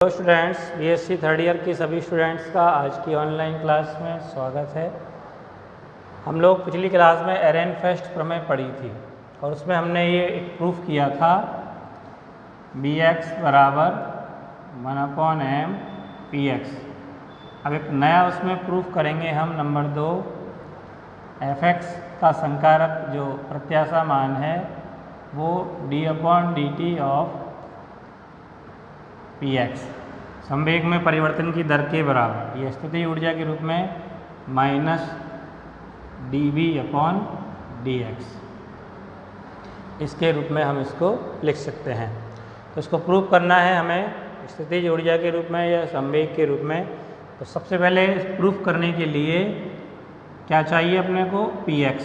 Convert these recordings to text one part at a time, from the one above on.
Hello students, BSc third year की सभी students का आज की ऑनलाइन क्लास में स्वागत है। हम लोग पिछली क्लास में एरेनफेस्ट प्रमेय पढ़ी थी और उसमें हमने ये एक प्रूफ किया था bx बराबर 1/m px। अब एक नया उसमें प्रूफ करेंगे हम, नंबर 2, fx का संकारक जो प्रत्याशा मान है वो d/dt ऑफ px संवेग में परिवर्तन की दर के बराबर, ये स्थितिज ऊर्जा के रूप में -dV/dx इसके रूप में हम इसको लिख सकते हैं। तो इसको प्रूव करना है हमें स्थितिज ऊर्जा के रूप में या संवेग के रूप में। तो सबसे पहले प्रूफ करने के लिए क्या चाहिए अपने को, px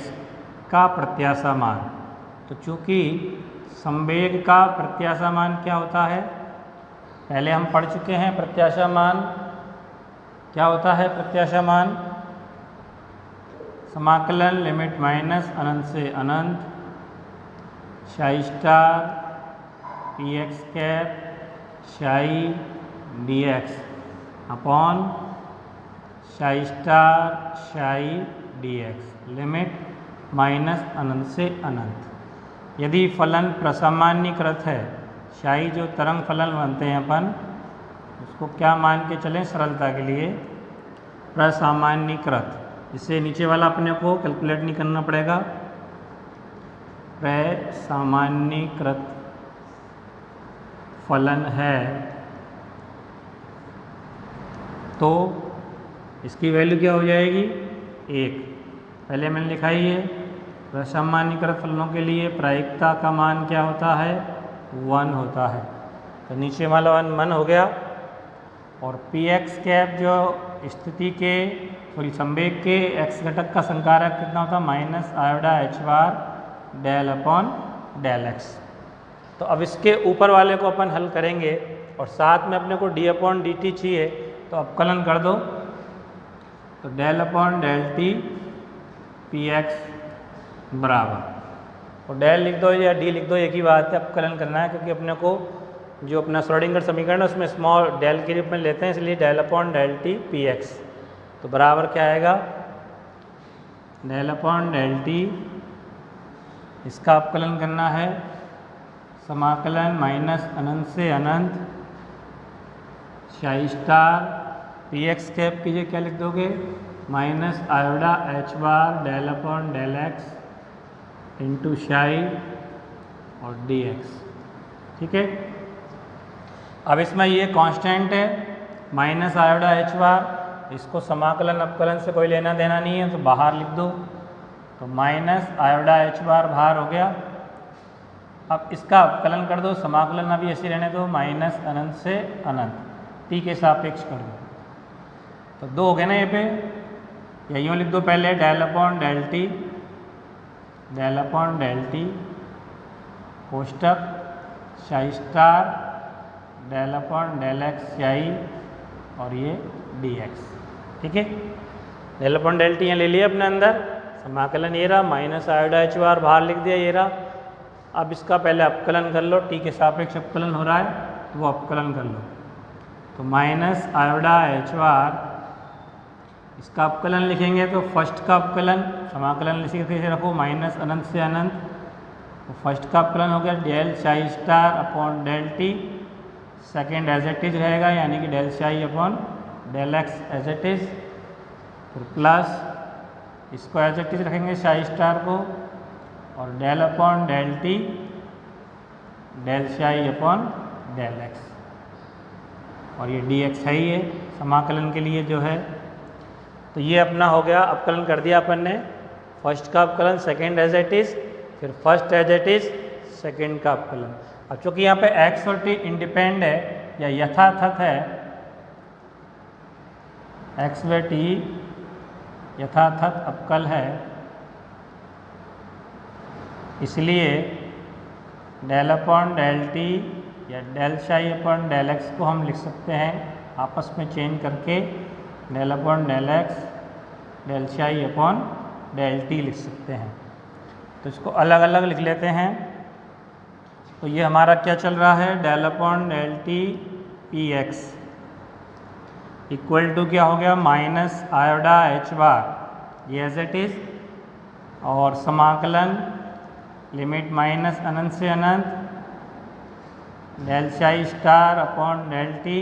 का प्रत्याशा मान। तो चूँकि संवेग का प्रत्याशा मान क्या होता है, पहले हम पढ़ चुके हैं। प्रत्याशा मान क्या होता है? प्रत्याशा मान समाकलन लिमिट -अनंत से अनंत psi star px cap psi dx upon psi star psi dx limit -अनंत से अनंत। यदि फलन प्रसामान्यीकृत है, psi जो तरंग फलन बनते हैं अपन उसको क्या मान के चलें सरलता के लिए, प्रसामान्यीकृत। इससे नीचे वाला अपने को कैलकुलेट नहीं करना पड़ेगा। प्रसामान्यीकृत फलन है तो इसकी वैल्यू क्या हो जाएगी, 1। पहले मैंने लिखा ही है, प्रसामान्यीकृत फलनों के लिए प्रायिकता का मान क्या होता है, 1 होता है। तो नीचे वाला 1 हो गया। और px कैप जो स्थिति के संवेग के x घटक का संकारक कितना होता है, -i/h⁴del/x। तो अब इसके ऊपर वाले को अपन हल करेंगे और साथ में अपने को d/dt चाहिए, तो अवकलन कर दो। तो del/t px बराबर, और डेल लिख दो या डी लिख दो, एक ही बात है, अवकलन करना है क्योंकि अपने को जो अपना श्रोडिंगर समीकरण है उसमें स्मॉल डेल के रूप में लेते हैं, इसलिए del/t px। तो बराबर क्या आएगा, del/t, इसका अवकलन करना है समाकलन -अनंत से अनंत psi स्टार px कैप की जगह क्या लिख दोगे, -i/h⁴del/x इंटू psi और dx। ठीक है। अब इसमें ये कांस्टेंट है -i/h⁴, इसको समाकलन अवकलन से कोई लेना देना नहीं है तो बाहर लिख दो। तो -i/h⁴ बाहर हो गया। अब इसका अवकलन कर दो, समाकलन अभी ऐसे रहने दो, -अनंत से अनंत t के सापेक्ष कर दो। तो 2 हो गए ना ये पे, या यूँ लिख दो पहले del/t कोष्टक psi star del/x psi और ये dx। ठीक है, del/t यहाँ ले लिया अपने अंदर, समाकलन ये रहा, -i/h⁴ बाहर लिख दिया, ये रहा। अब इसका पहले अवकलन कर लो, t के सापेक्ष अवकलन हो रहा है तो वो अवकलन कर लो। तो -i/h⁴, इसका अवकलन लिखेंगे तो फर्स्ट का अवकलन, समाकलन कैसे रखो, -अनंत से अनंत। तो फर्स्ट का अवकलन हो गया del psi star upon del t, second as it is रहेगा यानी कि del psi upon del x as it is, फिर प्लस इसको एज इट इज रखेंगे psi स्टार को, और del/del t del psi upon del x, और ये dx है ही है समाकलन के लिए जो है। तो ये अपना हो गया, अवकलन कर दिया अपन ने, फर्स्ट का अवकलन, सेकेंड एज इट इज, फिर first as it is, second का अवकलन। अब चूँकि यहाँ पे x और t इंडिपेंड है या यथातथ है, x/t यथातथ अवकल है, इसलिए del/del t या del psi/del x को हम लिख सकते हैं आपस में चेंज करके, del/del x del psi/del t लिख सकते हैं। तो इसको अलग अलग लिख लेते हैं। तो ये हमारा क्या चल रहा है, del/del t P x equal to क्या हो गया माइनस आयोडा एच बार ये एज इट इज, और समाकलन लिमिट माइनस अनंत से अनंत del psi star upon del t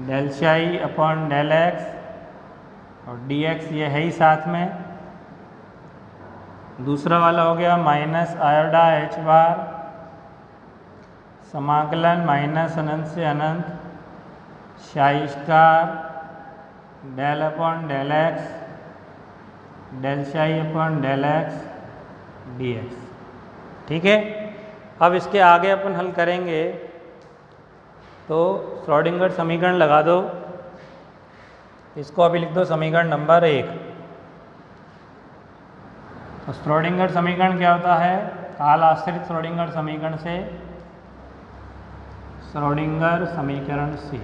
del psi upon del x और डी एक्स ये है ही साथ में। दूसरा वाला हो गया माइनस आयोडा एच बार समाकलन माइनस अनंत से अनंत psi star del upon del x del psi upon del x d x. ठीक है, अब इसके आगे अपन हल करेंगे तो श्रोडिंगर समीकरण लगा दो, इसको अभी लिख दो समीकरण नंबर 1। तो श्रोडिंगर समीकरण क्या होता है, काल आश्रित श्रोडिंगर समीकरण से श्रोडिंगर समीकरण से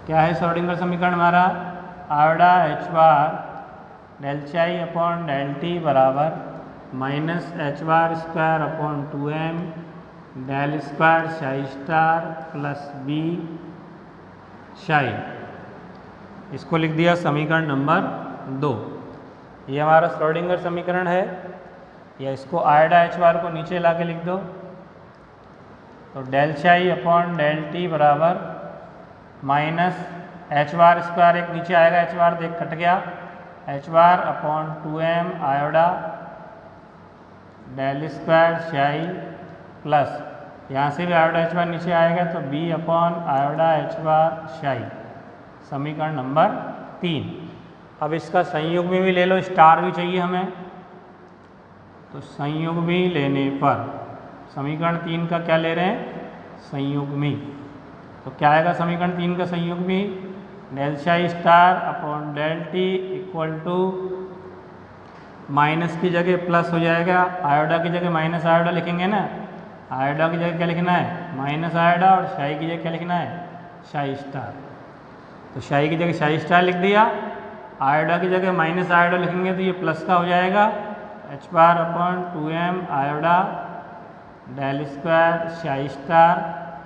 क्या है श्रोडिंगर समीकरण हमारा, iota h bar del psi upon del t बराबर minus h bar square upon 2m del square psi star plus b psi. इसको लिख दिया समीकरण नंबर 2। ये हमारा श्रोडिंगर समीकरण है, या इसको आयोडा एच बार को नीचे ला के लिख दो। तो del psi upon del t बराबर माइनस एच बार स्क्वायर एक नीचे आएगा, एच बार देख कट गया, h bar upon 2m iota del square psi plus यहाँ से भी आयोडा एच बार नीचे आएगा तो b upon iota h bar psi, समीकरण नंबर 3। अब इसका संयुग्मी भी ले लो, स्टार भी चाहिए हमें, तो संयुग्मी लेने पर समीकरण 3 का क्या ले रहे हैं, संयुग्मी। तो क्या आएगा समीकरण 3 का संयुग्मी, del psi star upon del t equal to minus की जगह प्लस हो जाएगा, आयोडा की जगह माइनस आयोडा लिखेंगे ना, आयोडा की जगह क्या लिखना है माइनस आयोडा, और शाई की जगह क्या लिखना है शाई स्टार। तो शाई की जगह शाई स्टार लिख दिया, आयोडा की जगह माइनस आयोडा लिखेंगे तो ये प्लस का हो जाएगा, h bar upon 2m iota del square psi star,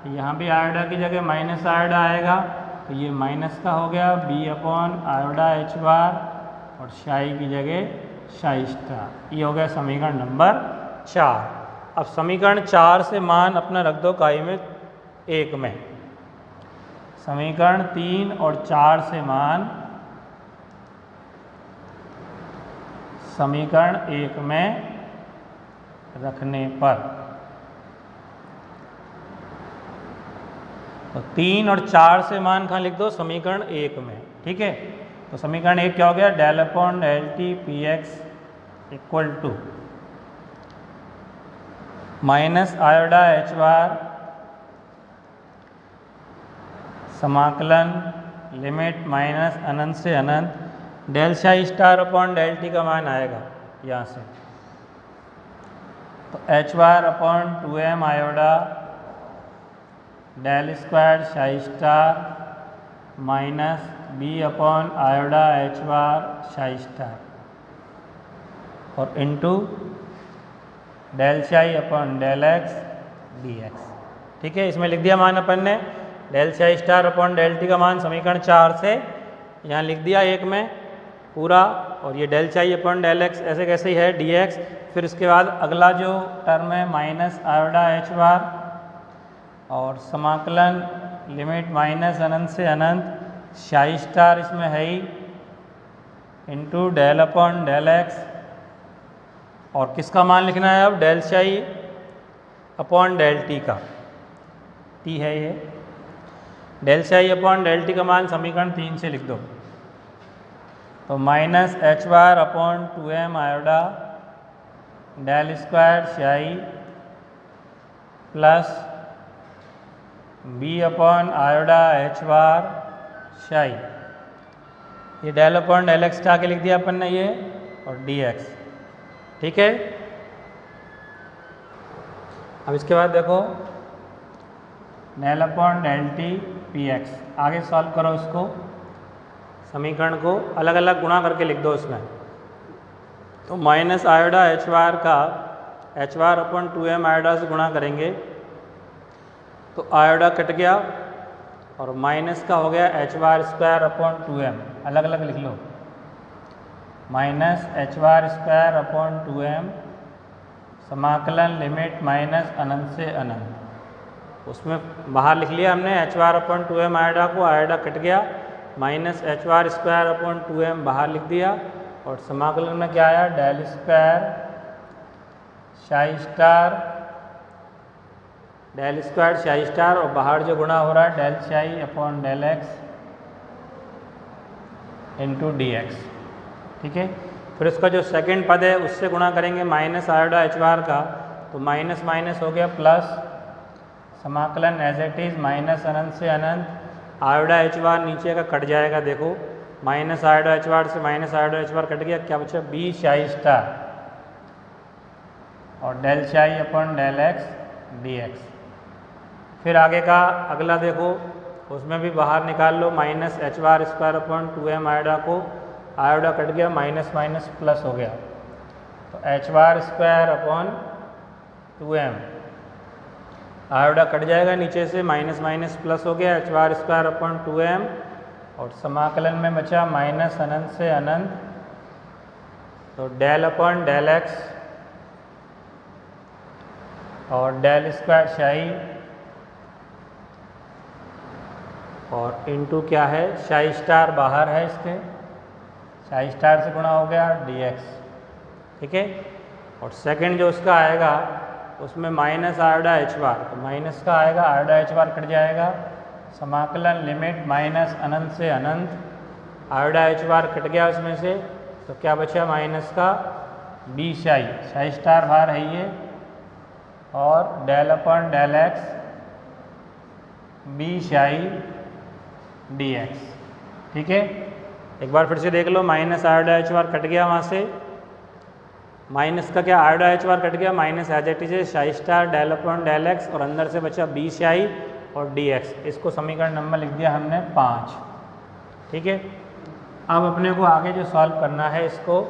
यहाँ भी आयोडा की जगह माइनस आयोडा आएगा तो ये माइनस का हो गया, बी अपॉन आयोडा एच बार और शाई की जगह शाई स्टार। ये हो गया समीकरण नंबर 4। अब समीकरण 4 से मान अपना रख दो इकाई में 1 में, समीकरण 3 और 4 से मान समीकरण 1 में रखने पर, तो 3 और 4 से मान कहाँ लिख दो समीकरण 1 में। ठीक है, तो समीकरण 1 क्या हो गया, del upon del t P x equal to minus iota h bar समाकलन लिमिट माइनस अनंत से अनंत del psi star upon del t का मान आएगा यहाँ से, तो h bar upon 2m iota del square psi star minus b upon iota h bar psi star और into del psi upon del x d x. ठीक है, इसमें लिख दिया मान अपन ने del psi star upon del t का मान समीकरण 4 से यहाँ लिख दिया 1 में पूरा, और ये del psi upon del x ऐसे कैसे ही है डी एक्स। फिर इसके बाद अगला जो टर्म है माइनस आयोडा एच बार और समाकलन लिमिट माइनस अनंत से अनंत शाई स्टार इसमें है ही into del upon del x, और किसका मान लिखना है अब del psi upon del t का, टी है ये, del psi upon del t का मान समीकरण 3 से लिख दो। तो minus h bar upon 2m iota del square psi plus b upon iota h bar psi, ये डेल अपॉन डेल एक्स के लिख दिया अपन ने ये, और डी एक्स। ठीक है, अब इसके बाद देखो del upon del t P x, आगे सॉल्व करो इसको, समीकरण को अलग अलग गुणा करके लिख दो इसमें। तो माइनस आयोडा एच बार का एच बार अपॉन 2m आयोडा से गुणा करेंगे तो आयोडा कट गया और माइनस का हो गया h bar square upon 2m, अलग अलग लिख लो, minus h bar square upon 2m समाकलन लिमिट माइनस अनंत से अनंत, उसमें बाहर लिख लिया हमने H bar upon 2m iota को, आयोडा कट गया, minus h bar square upon 2m बाहर लिख दिया और समाकलन में क्या आया, del square psi star, del square psi star और बाहर जो गुणा हो रहा है del psi upon del x into d x. ठीक है, फिर उसका जो सेकंड पद है उससे गुणा करेंगे माइनस आयोडा एच बार का, तो माइनस माइनस हो गया प्लस, समाकलन एज इट इज़ माइनस अनंत से अनंत, आयोडा एच बार नीचे का कट जाएगा, देखो माइनस आयोडा एच बार से minus iota h bar cut गया, क्या बचा बी शाई स्टार और del psi upon del x d x. फिर आगे का अगला देखो, उसमें भी बाहर निकाल लो, minus h bar square upon 2m iota को, आयोडा कट गया, माइनस माइनस प्लस हो गया, तो h bar square upon 2m, iota cut जाएगा नीचे से, माइनस माइनस प्लस हो गया, h bar square upon 2m और समाकलन में बचा माइनस अनंत से अनंत, तो डेल अपॉन डेल एक्स और डेल स्क्वायर शाई और इनटू क्या है शाई स्टार बाहर है इसके, शाई स्टार से गुणा हो गया dx। ठीक है, और सेकंड जो उसका आएगा उसमें माइनस आयोडा एच बार, तो माइनस का आएगा, आयोडा एच बार कट जाएगा, समाकलन लिमिट माइनस अनंत से अनंत, आयोडा एच बार कट गया उसमें से, तो क्या बचा माइनस का बी शाई, शाई स्टार बाहर है ये, और del upon del x b psi d x. ठीक है, एक बार फिर से देख लो, minus iota h bar cut गया वहाँ से, माइनस का क्या आयोडा एच बार कट गया, minus as it is psi star del upon del x और अंदर से बचा बी शाई और डी एक्स, इसको समीकरण नंबर लिख दिया हमने 5। ठीक है, अब अपने को आगे जो सॉल्व करना है इसको,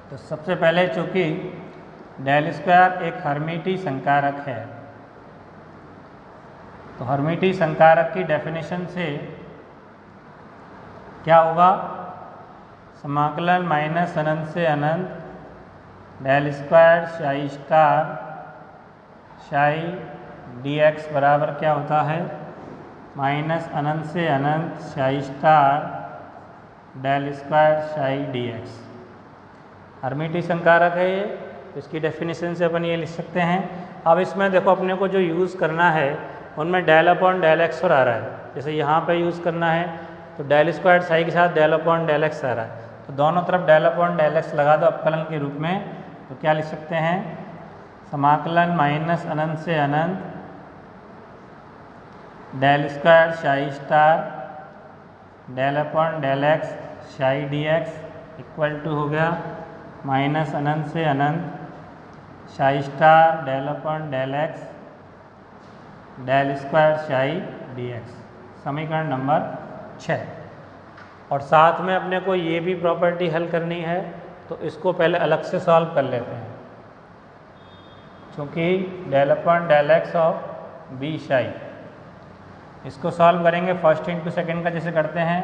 तो सबसे पहले चूँकि डेल स्क्वायर एक हर्मिटी संकारक है, तो हर्मिटी संकारक की डेफिनेशन से क्या होगा, समाकलन माइनस अनंत से अनंत डेल स्क्वायर शाई स्टार शाई डी एक्स बराबर क्या होता है, माइनस अनंत से अनंत psi star del square psi d x. हर्मिटी संकारक है ये, तो इसकी डेफिनेशन से अपन ये लिख सकते हैं। अब इसमें देखो अपने को जो यूज़ करना है उनमें डेल अपॉन डेल एक्स पर आ रहा है, जैसे यहाँ पे यूज़ करना है तो डेल स्क्वायर साई के साथ डेल अपॉन डेल एक्स आ रहा है, तो दोनों तरफ डेल अपॉन डेल एक्स लगा दो अपकलन के रूप में, तो क्या लिख सकते हैं, समाकलन माइनस अनंत से अनंत del square psi star del upon del x psi d x equal to हो गया माइनस अनंत से अनंत psi star del upon del x del square psi d x, समीकरण नंबर 6। और साथ में अपने को ये भी प्रॉपर्टी हल करनी है, तो इसको पहले अलग से सॉल्व कर लेते हैं, क्योंकि del upon del x of b psi, इसको सॉल्व करेंगे फर्स्ट इंटू सेकंड का जैसे करते हैं।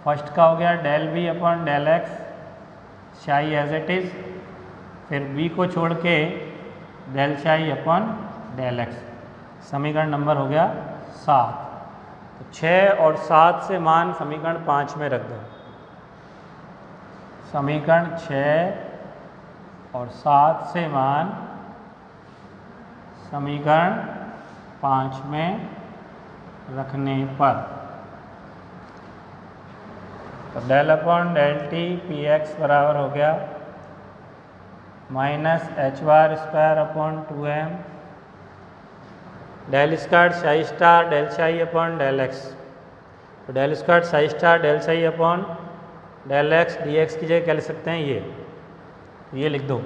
फर्स्ट का हो गया del b upon del x psi as it is, फिर बी को छोड़ के del psi upon del x, समीकरण नंबर हो गया 7। तो 6 और 7 से मान समीकरण 5 में रख दो, समीकरण 6 और 7 से मान समीकरण 5 में रखने पर, तो del upon del t P x बराबर हो गया minus h bar square upon 2m del square psi star del psi upon del x, तो del square psi star del psi upon del x d x की जगह क्या लिख सकते हैं, ये लिख दो,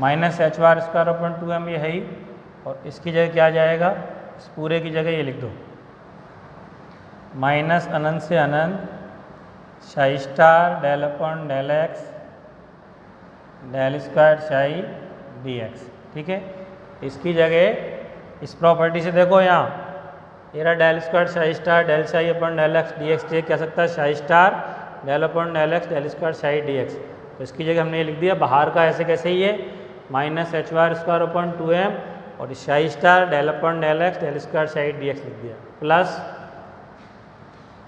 minus h bar square upon 2m ये है ही, और इसकी जगह क्या आ जाएगा, इस पूरे की जगह ये लिख दो, माइनस अनंत से अनंत psi star del upon del x del square psi d x. ठीक है, इसकी जगह इस प्रॉपर्टी से देखो यहाँ ये रहा del square psi star del psi upon del x d x, ये कह सकता है psi star del upon del x del square psi d x. तो इसकी जगह हमने ये लिख दिया बाहर का ऐसे कैसे ही है minus h bar square upon 2m और psi star del upon del x del square psi d x लिख दिया, प्लस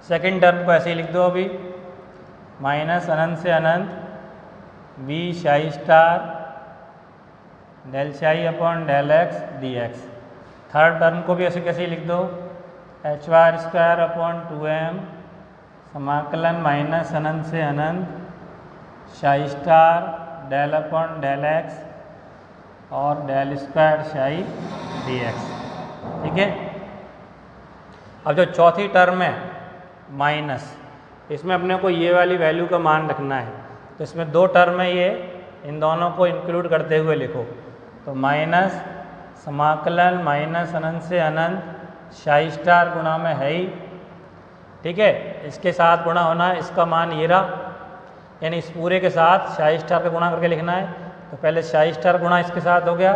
सेकेंड टर्म को ऐसे ही लिख दो अभी माइनस अनंत से अनंत b psi star del psi upon del x d x. Third term को भी ऐसे कैसे ही लिख दो H bar square upon 2m समाकलन माइनस अनंत से अनंत psi star del upon del x और del square psi d x. ठीक है, अब जो चौथी टर्म है माइनस, इसमें अपने को ये वाली वैल्यू का मान रखना है। तो इसमें दो टर्म है ये, इन दोनों को इंक्लूड करते हुए लिखो। तो माइनस समाकलन माइनस अनंत से अनंत शाई स्टार गुणा में है ही, ठीक है, इसके साथ गुणा होना है, इसका मान ये रहा, यानी इस पूरे के साथ शाई स्टार का गुणा करके लिखना है। तो पहले शाई स्टार गुणा इसके साथ हो गया,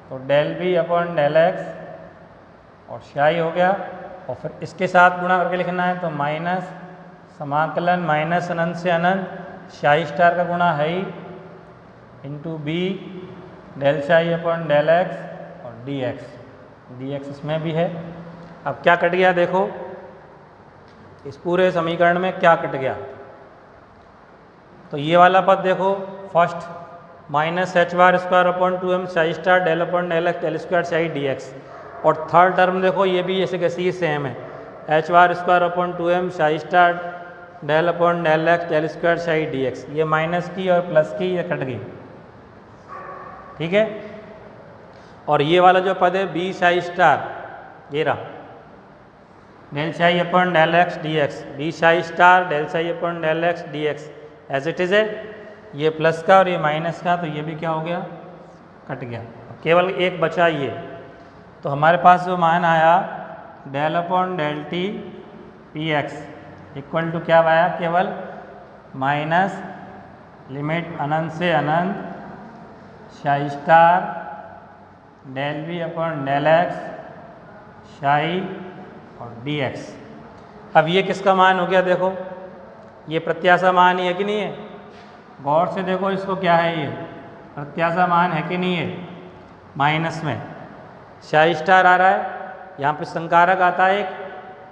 तो del b upon del x और शाई हो गया, और फिर इसके साथ गुणा करके लिखना है। तो माइनस समाकलन माइनस अनंत से अनंत शाई स्टार का गुणा है ही into B del psi upon del x और डी एक्स इसमें भी है। अब क्या कट गया देखो, इस पूरे समीकरण में क्या कट गया, तो ये वाला पद देखो first minus h bar square upon 2m psi star del upon del x del square psi d x, और थर्ड टर्म देखो ये भी जैसे कैसे सेम है H bar square upon 2m psi star del upon del x del square psi d x. ये minus की और प्लस की ये कट गई, ठीक है। और ये वाला जो पद है बी शाई स्टार, ये रहा del psi upon del x d x, b psi star del psi upon del x d x as it is है, ये प्लस का और ये माइनस का, तो ये भी क्या हो गया कट गया, केवल एक बचा ये। तो हमारे पास जो मान आया del upon del t P x equal to क्या आया, केवल माइनस लिमिट अनंत से अनंत psi star del b upon del x psi और डी एक्स। अब ये किसका मान हो गया देखो, ये प्रत्याशा मान ही है कि नहीं है, गौर से देखो इसको, क्या है ये प्रत्याशा मान है कि नहीं है। माइनस में शाई स्टार आ रहा है, यहाँ पे संकारक आता है एक,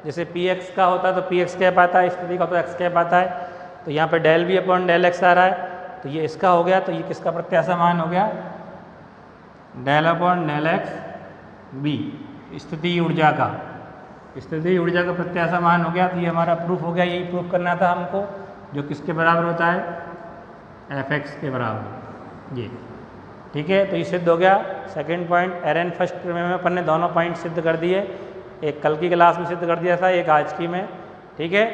जैसे पी एक्स का होता है तो पी एक्स कैप आता है, स्थिति का तो एक्स कैप आता है, तो यहाँ पे del b upon del x आ रहा है, तो ये इसका हो गया, तो ये किसका प्रत्याशा मान हो गया del upon del x b, स्थिति ऊर्जा का, स्थिति ऊर्जा का प्रत्याशा मान हो गया। तो ये हमारा प्रूफ हो गया, यही प्रूफ करना था हमको, जो किसके बराबर होता है एफ एक्स के बराबर, ये ठीक है। तो ये सिद्ध हो गया सेकंड पॉइंट। एरन फर्स्ट में अपन ने दोनों पॉइंट सिद्ध कर दिए, एक कल की क्लास में सिद्ध कर दिया था, एक आज की में, ठीक है।